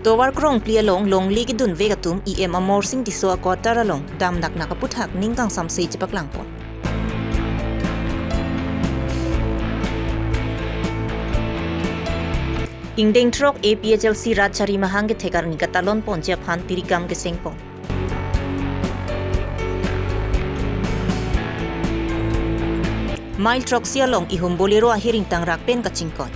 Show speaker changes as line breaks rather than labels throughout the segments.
Towar krong plia long li ki dun vegatum em amor sing tiso a kotara long dam nak nakaputhak ningkang samsei cepak langpon. Ingdeng trok APHLC Rajchari mahangge thekar ni katalon pon je phan tirikam ke sengpon. Mile truck sialong ihum bolero ahiring tang rakpen kachingkon.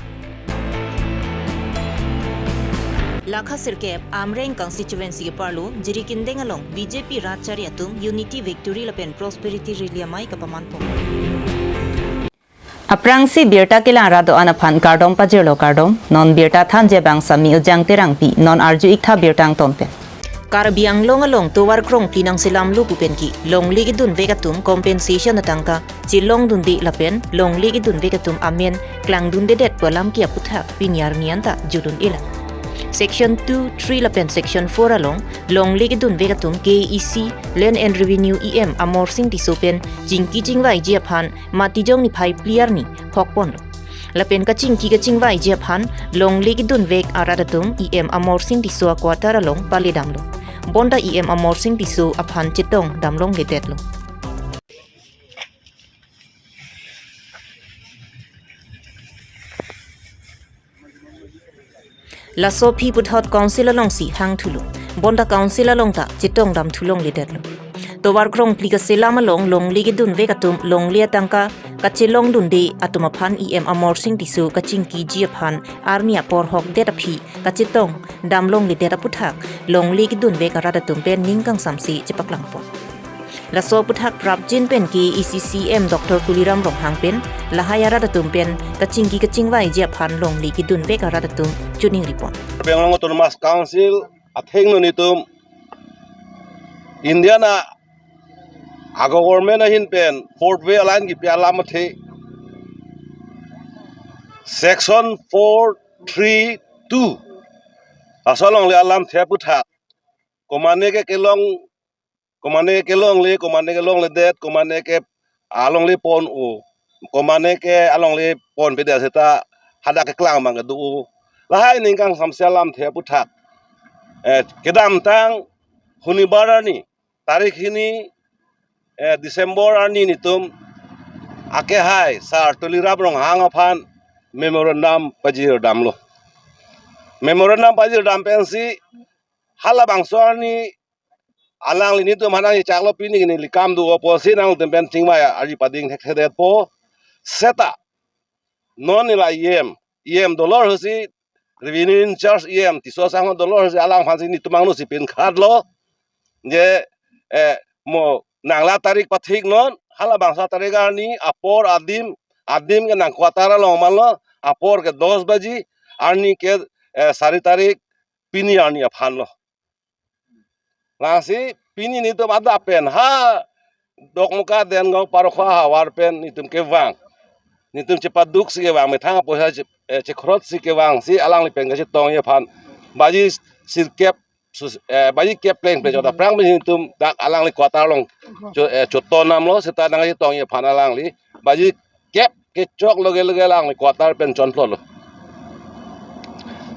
Lakha sirkep Amreng constituency parlo jirikindeng along BJP Rajchari atum Unity Victory lapen Prosperity Riliamai kapamanpo.
Aprang si Birta kilang rado anaphan kardom pajirlo kardom non Birta thanje bang sami ujang terang pi non arju ikha Birtang tompe.
Karbi along towar krong pinang silam lu pupen ki long ligi dun vegatum compensation natangka chilong dun di lapen long ligi dun vegatum amen klang dun de det palam ki aputha pinyar nianta judun ila. Section 2, 3 lapen Section 4 along long ligi dun vegatum KEC Land and Revenue EM amor sing tisopen jingki jingwai jiaphan matijong ni phai pliar ni hokpon lo. Lapen kaching jingwai jiaphan long ligi dun veg aradatum EM amor sing tiso quarter along palidam lo. Bonda EM amor sing tiso aphan chitong damlong letet lo. La Sophie Puthot Council along si hang thulu. Bonda Council along ta chitong dam thulong ledet lo. Towar krong plika selam along long ligi dun vegatum long lia tangka kachilong dun de atumaphan EM amor sing tiso kaching ki jiaphan arnia por hok det aphi kachitong damlong ledet aputhak long ligi dun vegaradatum pen ningkang samsi chepaklangpo. La so puthak prapjin pen ki ECCM Dr. Kuliram rong hang pen lahayara datum pen kaching wai jiaphan long ligi dun vegaradatum chuning ripon.
Bengalong Autonomous Council atheng no nitum Indiana ago government hin pen Fort Way line ki piala mathe Section 432 asalong le alam the puthak komane ke kelong le det komane ke along le pon u komane ke along le pon pe da seta hada ke klang mang du lahai ningkang samsalam the puthak kedam tang hunibarani tarikh ini Desember ani nitum ake hai sar tulirab rong hangaphan memorandum pajir damlo memorandum pajir dam pensi hala bangso ani alang lini tu mana chaklo pini ni likam du oposi nang tempen tingma ari pading thekhet po seta non ila em dollar hosi revenue in charge em tiso sang dollar hosi alang phansi ni tumang no si pin khadlo je mo nangla tarik pathik non hala bangsa tarigar ni apor adim ke nang kwatara lo manlo apor ke 10 baji arni ke 4 tarik pini arni aphan lo Lasi pini ni tu ada pen ha dok muka den ngau parokha hawar pen ni tum ke wang ni tum cepat duk si ke wang methang posa cekrot si ke wang si alang li pen ke tong ye phan baji sirkep baji kep pleng pe jota prang ni tum dak alang li kota long choto nam lo seta nang ye tong ye phan alang li baji kep ke chok loge alang li kota pen chon lo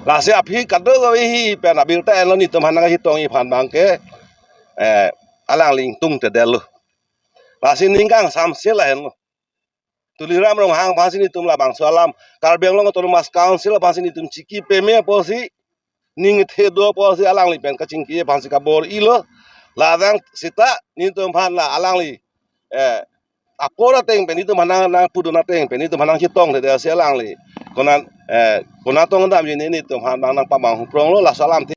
Lasi api kado hi pen abirta elo ni tum hanang hi tong ye phan bang ke alang ling tung te delu lasi ningkang samsel hen lo tuliram rong hang pasi ni tum la bang salam Karbi Autonomous Council pasi ni tum chiki peme posi ning the do posi alang li pen kaching ki pasi ka bor ilo ladang sita ni tum phan la alang li apora teng pen ni tum hanang na puduna teng pen ni tum hanang hitong te se alang li konan tong dam ni tum han nang pamang prong lo la salam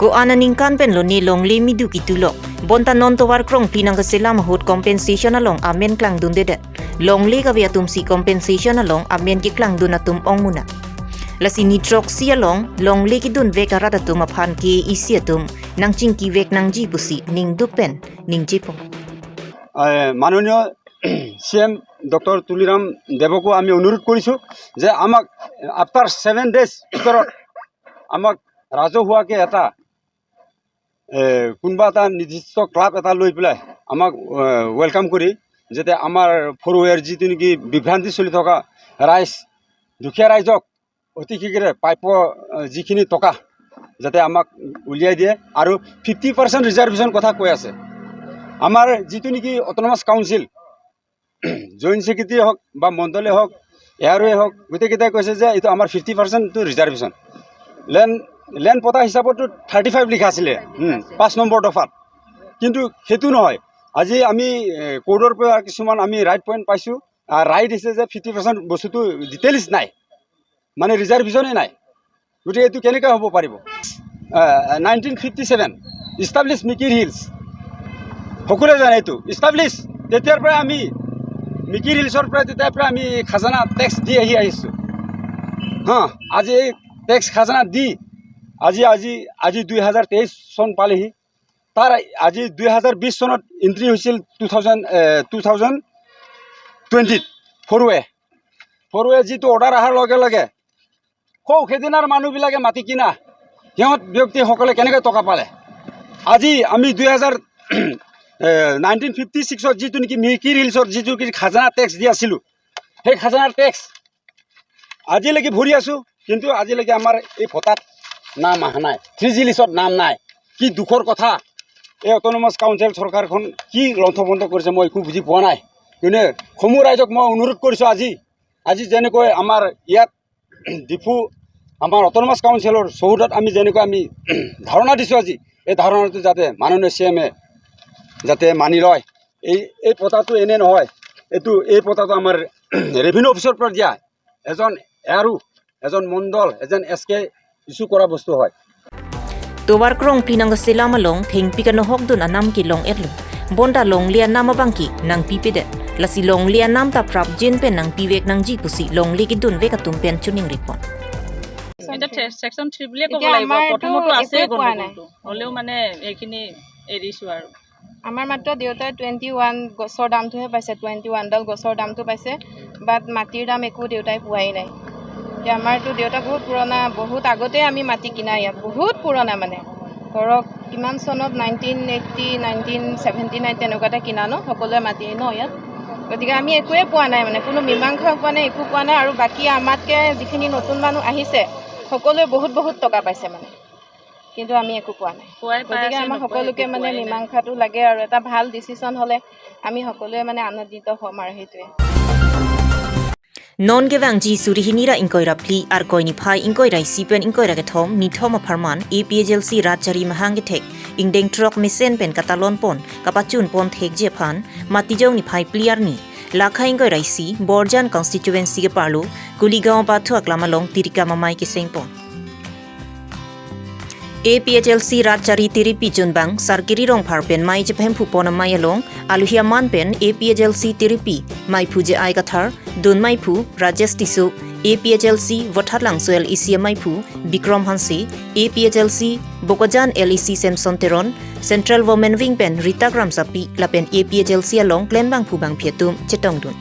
Ko ananingkan pen lo ni long li midu kitulo bonta non towar krong pinang kaselam hot compensation along amen klang dun de long li ka viatum si compensation along amen ki klang dun atum ong muna lasi ni trok si along long li ki dun ve karata tum aphan ki isi atum nang ching ki vek nang ji pusi ning du pen ning ji po
মাননীয় CM doctor তুলিরাম দেবকো আমি অনুরোধ কৰিছো যে আমাক আফটার 7 ডেজ ভিতৰত আমাক ৰাজহুৱাকে এটা কোনবা এটা নিৰ্দিষ্ট ক্লাব এটা লৈ পেলাই আমাক ওয়েলকাম কৰি যেতে আমাৰ ফৰৱেৰ যিটো নেকি বিভ্ৰান্তি চলি থকা ৰাইজ দুখীয়া ৰাইজক অতি শীঘ্ৰে পাইপ যিখিনি টকা যাতে আমাক উলিয়াই দিয়ে আৰু 50% ৰিজাৰ্ভেশ্যন কথা কৈ আছে আমাৰ যিটো নেকি অট'নমাছ কাউন্সিল জইণ্ট ছেক্ৰেটাৰী হওক বা মণ্ডলে হওক এয়াৰৱে হওক গোটেইকেইটাই কৈছে যে এইটো আমাৰ 50% ৰিজাৰ্ভেশ্যন লেণ্ড পতা হিচাপতো 35 লিখা আছিলে 5 নম্বৰ দফাত কিন্তু সেইটো নহয় আজি আমি কোৰ্টৰ পৰা কিছুমান আমি ৰাইট পইণ্ট পাইছোঁ ৰাইট হৈছে যে 50% বস্তুটো ডিটেইলছ নাই মানে ৰিজাৰ্ভেশ্যনেই নাই গতিকে এইটো কেনেকৈ হ'ব পাৰিব 1957 ইষ্টাব্লিছ মিকিৰ হিলছ সকলোৱে জানে এইটো ইষ্টাব্লিছ তেতিয়াৰ পৰা আমি মিকিৰ হিলছৰ পৰা তেতিয়াৰ পৰা আমি খাজানা টেক্স দি আহিছোঁ আজি এই টেক্স খাজানা দি আজি 2023 চন পালেহি তাৰ আজি 2020 চনত এণ্ট্ৰি হৈছিল 2020 ফৰৱে যিটো অৰ্ডাৰ অহাৰ লগে লগে সেইদিনাৰ মানুহবিলাকে মাটি কিনা সিহঁত ব্যক্তিসকলে কেনেকৈ টকা পালে আজি আমি 1956ত যিটো নেকি মিকিৰ হিলছৰ যিটো খাজানা টেক্স দি আছিলোঁ সেই খাজানাৰ টেক্স আজিলৈকে ভৰি আছোঁ কিন্তু আজিলৈকে আমাৰ এই ভোটাত নাম অহা নাই 3G লিষ্টত নাম নাই কি দুখৰ কথা এই অট'নমাছ কাউন্সিল চৰকাৰখন কি লণ্ঠভণ্ড কৰিছে মই একো বুজি পোৱা নাই কিন্তু সমূহ ৰাইজক মই অনুৰোধ কৰিছোঁ আজি যেনেকৈ আমাৰ ইয়াত ডিফু আমাৰ অট'নমাছ কাউন্সিলৰ চৌহদত আমি যেনেকৈ আমি ধাৰণা দিছোঁ আজি এই ধাৰণাটো যাতে মাননীয় CM-এ যাতে মানি লয় এই পতাটো এনে নহয় এই পতাটো আমাৰ ৰেভিনিউ অফিচৰ পৰা দিয়া এজন এয়াৰো এজন মণ্ডল এজন SK ইছ্যু কৰা বস্তু হয়
Tuwar krong pinang sila malong thing pika no hok dun anam ki long etlo. Bonda long lia nama bangki nang pipide. Lasi long lia nam ta prap jin pen nang piwek nang ji pusi long li ki dun veka tum pen chuning ripon.
এটা সেকশন 3 বুলিয়ে ক'ব লাগিব প্ৰথমটো আছে গণটো হলেও মানে এইখিনি এৰিছো আৰু
আমাৰ মাত্ৰ দেউতাই 21 গছৰ দামটোহে পাইছে 21 ডাল গছৰ দামটো পাইছে বাট মাটিৰ দাম একো দেউতাই পোৱাই নাই এতিয়া আমাৰটো দেউতা বহুত পুৰণা বহুত আগতে আমি মাটি কিনা ইয়াত বহুত পুৰণা মানে ধৰক কিমান চনত 1980 1979 তেনেকুৱাতে কিনা ন সকলোৱে মাটি ন ইয়াত গতিকে আমি একোৱে পোৱা নাই মানে কোনো মীমাংসা পোৱা নাই একো পোৱা নাই আৰু বাকি আমাতকে যিখিনি নতুন মানুহ আহিছে সকলোৱে বহুত টকা পাইছে মানে কিন্তু আমি একো পোৱা নাই গতিকে আমাৰ সকলোকে মানে মীমাংসাটো লাগে আৰু এটা ভাল ডিসিশন হলে আমি সকলোৱে মানে আনন্দিত হ'ম আৰু হেতুৱে
Non gewang ji suri hinira ingkoi rapli ar koi ni phai ingkoi rai sipen ingkoi ra gethom mi thoma pharman APHLC rajari mahang gethek ingdeng trok mesen pen katalon pon kapachun pon thek je phan matijong ni phai pliar ni lakha ingkoi rai si borjan constituency ge parlo kuligaon pa thuak lamalong tirika mamai ke sengpon APHLC Rajari Tiripi Junbang Sarkiri Rong Parpen Mai Japan Pupona Mayalong Aluhia Manpen APHLC Tiripi Mai Puje Aigathar Dun Mai Pu Rajesh Tisu APHLC Vothatlang Soel Isia Mai Pu Bikram Hansi APHLC Bokojan LEC Samson Teron Central Women Wing Pen Rita Gram Sapi Lapen APHLC Along Klembang Pubang Pietum Chetong Dun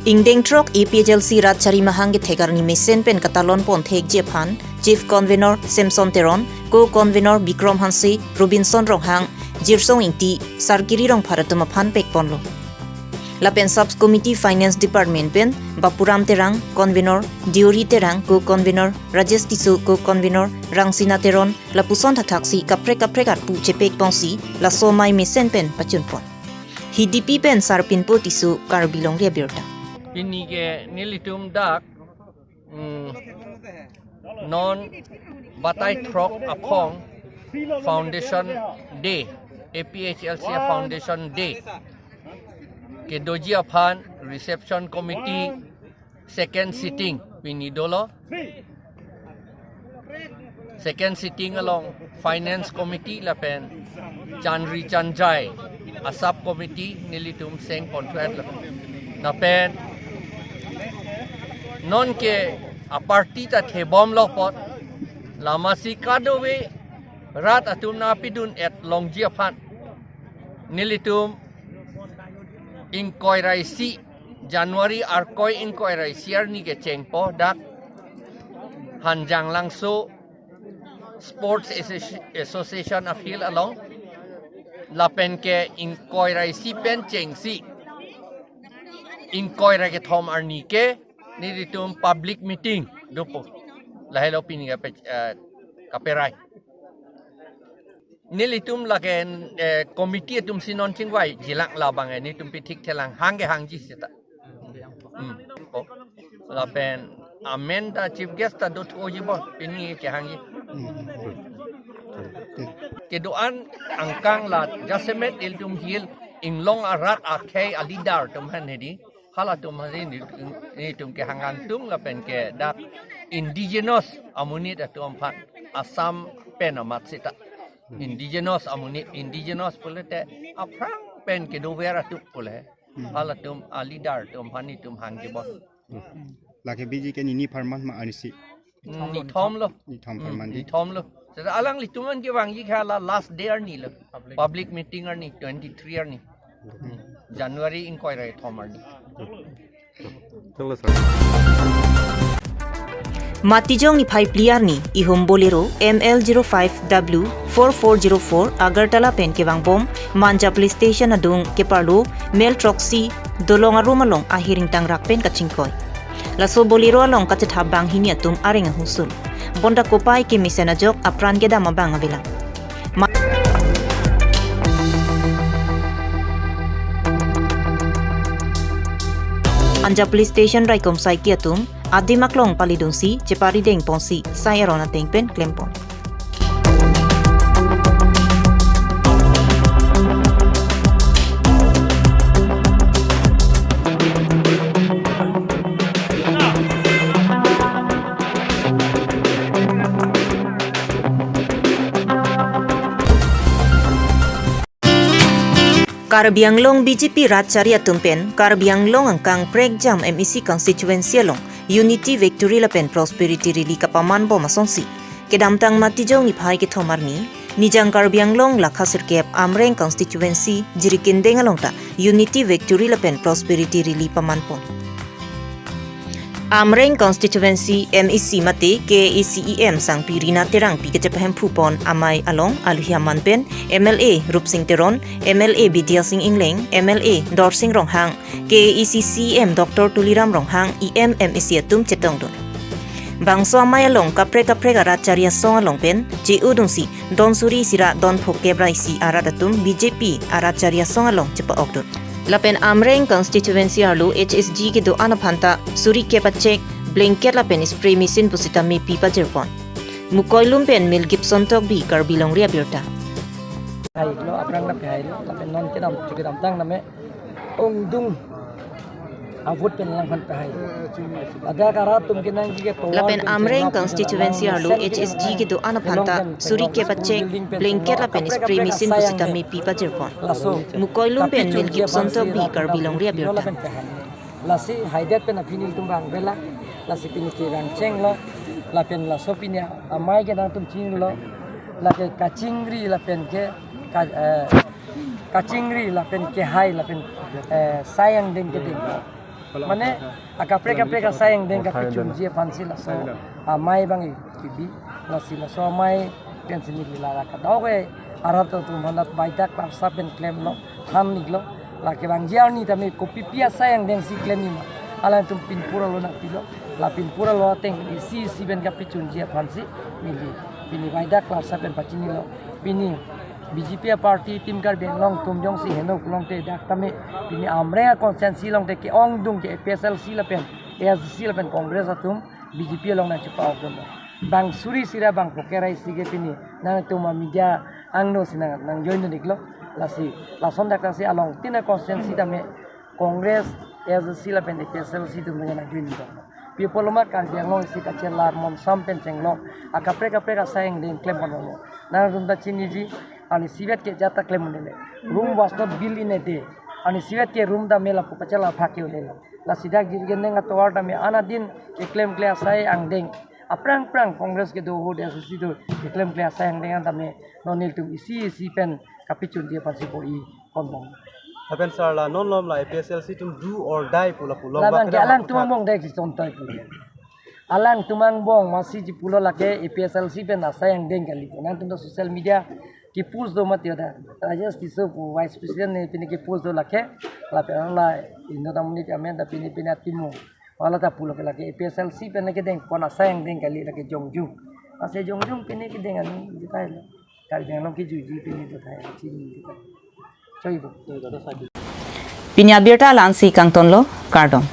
Ingdeng Trok APHLC Rajari Mahange Thegarni Mesen Pen Katalon Pon Thek Jephan Chief Convener Samson Teron Co-Convener Bikram Hansi Robinson Ronghang Jirsong Ingti Sarkiri Rong Pharatuma Phan Pek Ponlo Lapen Subs Committee Finance Department Pen Bapuram Terang Convener Diori Terang Co-Convener Rajesh Tisu Co-Convener Rangsina Teron Lapuson Thathaksi Kapre Atpu Chepek Pongsi La Somai Mesen Pen Pachun Pon HDP Pen Sarpin Po Tisu Karbi Longri Abirta
Pinige nilitum dak non batai trok apong foundation day APHLC foundation day ke doji aphan reception committee second sitting pinidolo second sitting along finance committee lapen Chanri Chanjai a sub committee nilitum seng contract napen non ke a party ta thebom lopot lamasi kadowe rat atum na pidun et longjia phan nilitum inkoi raisi January arkoi inkoi raisi ni ke chengpo dak hanjang langso sports association of hill along lapen ke inkoi raisi pen chengsi inkoi ra ke thom arni ke nilitum public meeting dopo lahai lo pini kaperai nilitum lagen komiti tum sinon chingwai jilak labang ni tum pitik telang hangge hangji sita la pen amenda chief guest ta dot ojibo pini ke hangji kedoan angkang la jasemet iltum hil inglong arat akhei alidar tum hanedi hala tum hazin ni tum ke hangang tum la pen ke dak indigenous amunit atum phat asam pen amat sita indigenous amunit indigenous pulete aprang pen ke do vera tu pule hala tum alidar tum hani tum hangge bon
laki biji ke ni farman ma anisi
ni thom lo
ni thom farman
ni thom lo Sada alang li tuman ke wangi khala last day ni lo public meeting ni 23 ni January inquiry thomar ni
Matijong ni 5 player ni ihom bolero ML05W4404 Agartala pen ke wang bom Manja police station adung ke parlo Mel Troxy dolong arumalong ahiring tang rak pen kachingkoy laso bolero along kachat bang hini atum aring husul bonda kopai ke misena jok apran ke dama bang avila Manja police station rai kom sai ki atum adi maklong palidonsi cepari deng ponsi saya rona tengpen klempon Karbi Longri BJP Ratcharia tumpen Karbi Long angkang prek jam MEC constituency long Unity Victory Lapen Prosperity Rili kapaman bo masonsi kedamtang matijong ni phai ke thomar ni nijang Karbi Long la khasir kep amreng constituency jirikin dengalongta Unity Victory Lapen Prosperity Rili paman pon Amreng constituency MEC mate KECEM sang pirina terang pi kecephem phupon amai along alhiaman pen MLA Rupsing Teron MLA Bidya Singh Ingleng MLA Dor Singh Ronghang KECCM Dr Tuliram Ronghang MEC atum chetong don bangso amai along kapre garat charia song along pen je udungsi don suri sira don phokebrai si aradatum BJP arat charia song along chepa okdon Lapen Amreng constituency arlo HSG ke do anaphanta suri ke pachek blanket lapen spray machine pusita me pipa jerpon mukoilum pen Mel Gibson tok bi Karbi Longri Abirta
hai lo aprang nap hai lo lapen non ke dam chuke dam tang name ong dung avut pen lang han hai ada kara tum ke nang ke to
Lapen Amreng constituency arlo HSG ke do anaphanta suri ke pachek blanket lapen spray machine pusita me pipa jerpon mukoilum pen Mel Gibson tok bi Karbi Longri Abirta
lasi haidat pen afinil tum bang bela lasi pini ke rang cheng lo lapen la sopinya amai ke nang tum chin lo lapen kachingri lapen ke kachingri lapen ke hai lapen sayang deng ke deng mane akapre sayang deng ka pichun je pansi la so amai bangi tibi lasi la so amai pensin ni la ka dawe arato tu manat baitak pa saben claim lo tham niglo la ke bang jiar ni tami kopi pia sayang deng si claim ni ala tum pin pura lo na pilo la pin pura lo teng si ben ka pichun je pansi mili pini baidak pa saben pachini lo pini BJP party tim kar ben long tum jong si heno long te dak tame pini amre consensus long te ke ong dung ke PSLC la pen ASC la pen congress atum BJP long na chupa okon bang suri sira bang pokerai sige pini nang tuma media angno sinang nang join niklo lasi lason dak si along tina consensus tame congress ASC la pen PSLC tum na join niklo people ma kan biang long si kachelar mom sampen chenglo akapre ka sayang den claim panono na runda chiniji ani sivet ke jata claim nele room was not built in a day ani sivet ke room da mela pachela phakil nele la sida girgen nga towar da me ana din ke claim class sai ang deng aprang congress ke do hod associate do ke claim class sai ang deng da me nonil tum isi pen kapichun dia pasi po i konbong
Happen sir la non lom la PSLC tum do or die pula pulo
laban ke alang tumong dek si tontai pu alang tumang bong masih ji pulo la ke PSLC pen asai ang deng kali nan tum social media ki push do mat yoda rajas tiso vice president ne pini ki push do la ke la pe la indo damni ke amen da pini atimu wala ta pulo lagi APSLC pene ke deng pona sayang deng kali lagi jongjung ase jongjung pene ke deng anu ditai kali deng ki juji pene to thai chini ditai choi bo
Pinya Abirta lansi kang tonlo kardom